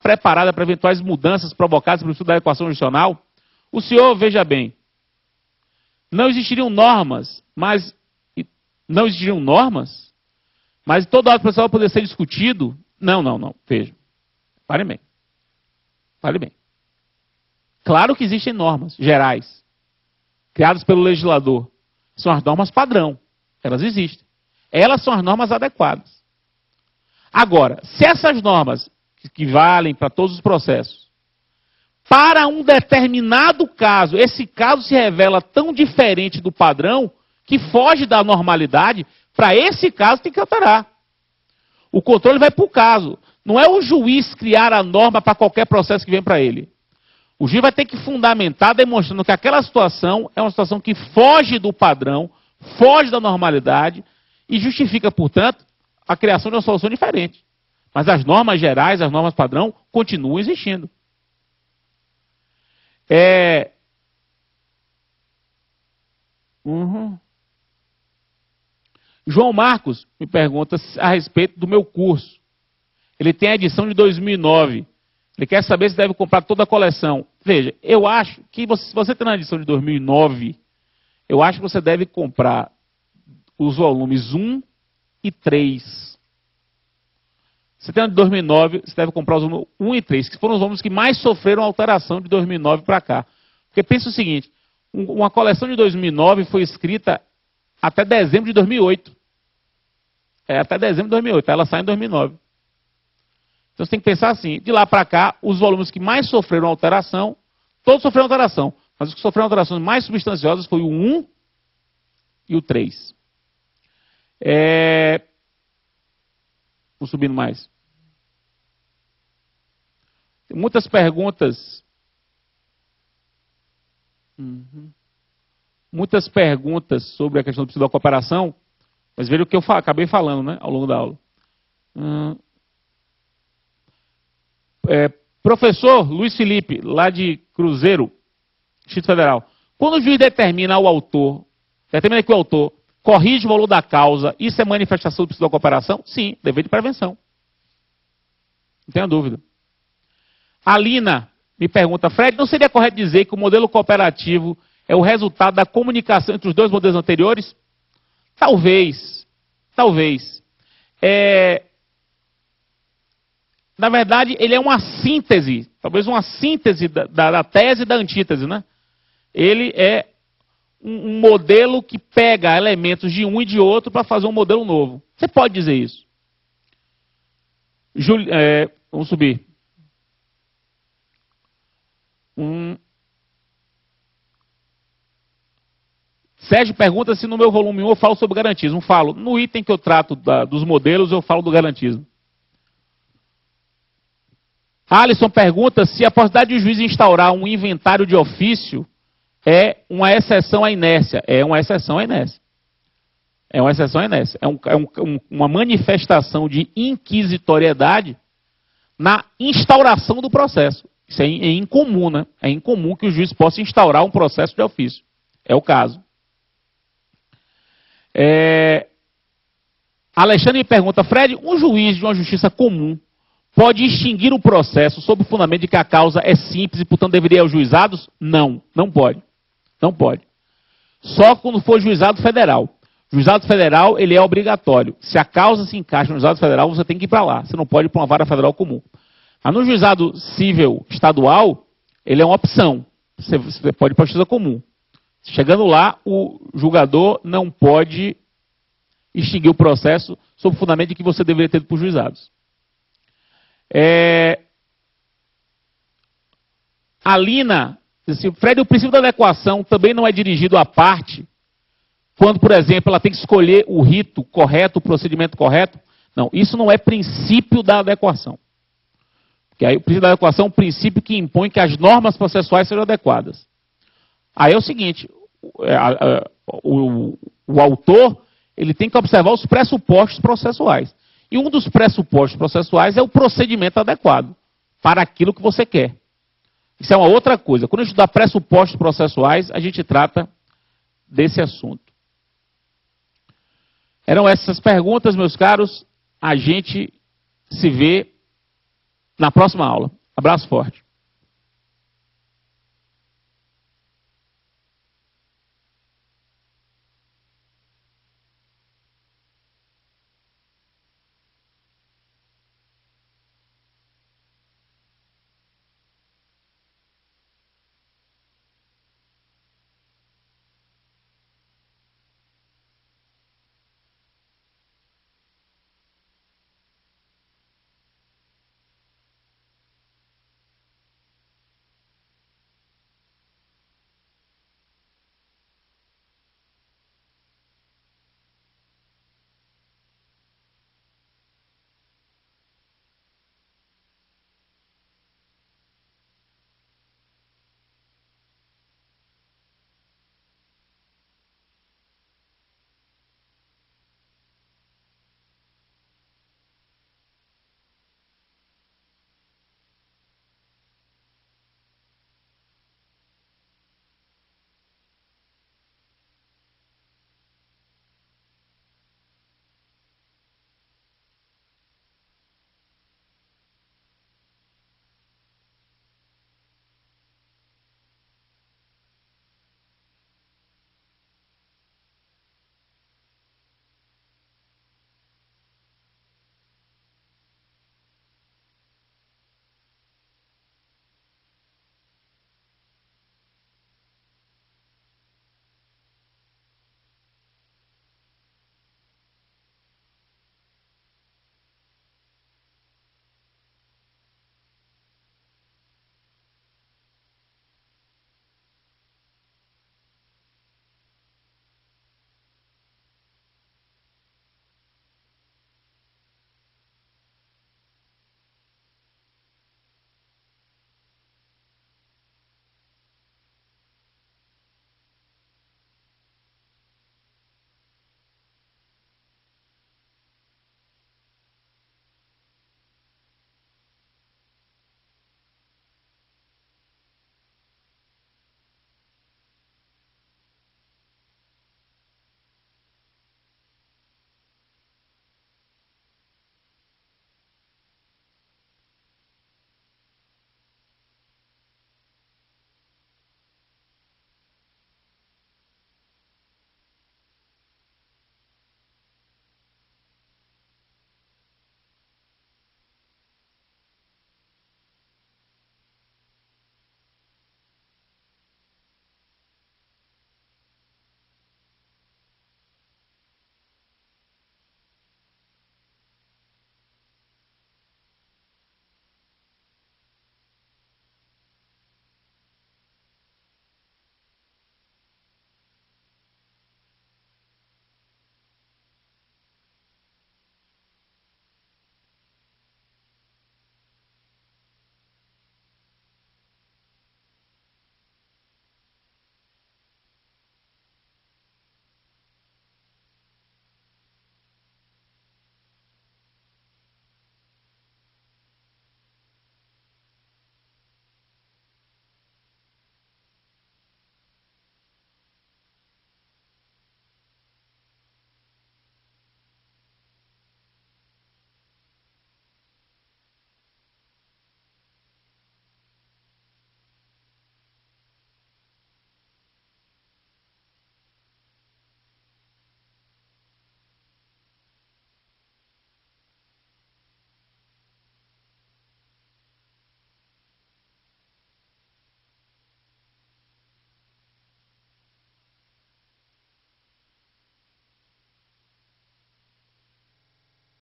preparada para eventuais mudanças provocadas pelo estudo da equação adicional? O senhor, veja bem, não existiriam normas, mas todo ato processual poderia ser discutido? Não, veja. Pare bem. Claro que existem normas gerais, criadas pelo legislador. São as normas padrão. Elas existem. Elas são as normas adequadas. Agora, se essas normas, que valem para todos os processos, para um determinado caso, esse caso se revela tão diferente do padrão, que foge da normalidade, para esse caso tem que alterar. O controle vai para o caso. Não é o juiz criar a norma para qualquer processo que vem para ele. O juiz vai ter que fundamentar, demonstrando que aquela situação é uma situação que foge do padrão, foge da normalidade e justifica, portanto, a criação de uma solução diferente. Mas as normas gerais, as normas padrão, continuam existindo. João Marcos me pergunta a respeito do meu curso. Ele tem a edição de 2009. Ele quer saber se deve comprar toda a coleção. Veja, eu acho que se você tem a edição de 2009, eu acho que você deve comprar os volumes 1 e 3. Você tem a de 2009, você deve comprar os volumes 1 e 3, que foram os volumes que mais sofreram alteração de 2009 para cá. Porque pensa o seguinte, uma coleção de 2009 foi escrita até dezembro de 2008. Até dezembro de 2008, ela sai em 2009. Então você tem que pensar assim, de lá para cá, os volumes que mais sofreram alteração, todos sofreram alteração, mas os que sofreram alterações mais substanciosas foi o 1 e o 3. Vou subindo mais. Tem muitas perguntas. Muitas perguntas sobre a questão do princípio da cooperação, mas veja o que eu acabei falando, né, ao longo da aula. Professor Luiz Felipe, lá de Cruzeiro, Distrito Federal. Quando o juiz determina que o autor corrige o valor da causa, isso é manifestação do princípio da cooperação? Sim, dever de prevenção. Não tenha dúvida. A Lina me pergunta, Fred, não seria correto dizer que o modelo cooperativo é o resultado da comunicação entre os dois modelos anteriores? Talvez. Na verdade, ele é uma síntese, talvez uma síntese da tese e da antítese, né? Ele é um modelo que pega elementos de um e de outro para fazer um modelo novo. Você pode dizer isso. Vamos subir. Sérgio pergunta se no meu volume 1 eu falo sobre garantismo. Falo. No item que eu trato dos modelos, eu falo do garantismo. Alisson pergunta se a possibilidade de o juiz instaurar um inventário de ofício é uma exceção à inércia. É uma exceção à inércia. É uma manifestação de inquisitoriedade na instauração do processo. Isso é incomum, né? É incomum que o juiz possa instaurar um processo de ofício. É o caso. Alexandre me pergunta, Fred, um juiz de uma justiça comum pode extinguir o processo sob o fundamento de que a causa é simples e, portanto, deveria ir aos juizados? Não pode. Não pode. Só quando for juizado federal. Juizado federal, ele é obrigatório. Se a causa se encaixa no juizado federal, você tem que ir para lá. Você não pode ir para uma vara federal comum. Mas no juizado civil estadual, ele é uma opção. Você pode ir para a justiça comum. Chegando lá, o julgador não pode extinguir o processo sob o fundamento de que você deveria ter ido para os juizados. A Lina, Fred, o princípio da adequação também não é dirigido à parte, quando, por exemplo, ela tem que escolher o rito correto, o procedimento correto. Não, isso não é princípio da adequação. Porque aí o princípio da adequação é um princípio que impõe que as normas processuais sejam adequadas. Aí é o seguinte, o autor ele tem que observar os pressupostos processuais. E um dos pressupostos processuais é o procedimento adequado para aquilo que você quer. Isso é uma outra coisa. Quando a gente estudar pressupostos processuais, a gente trata desse assunto. Eram essas perguntas, meus caros. A gente se vê na próxima aula. Abraço forte.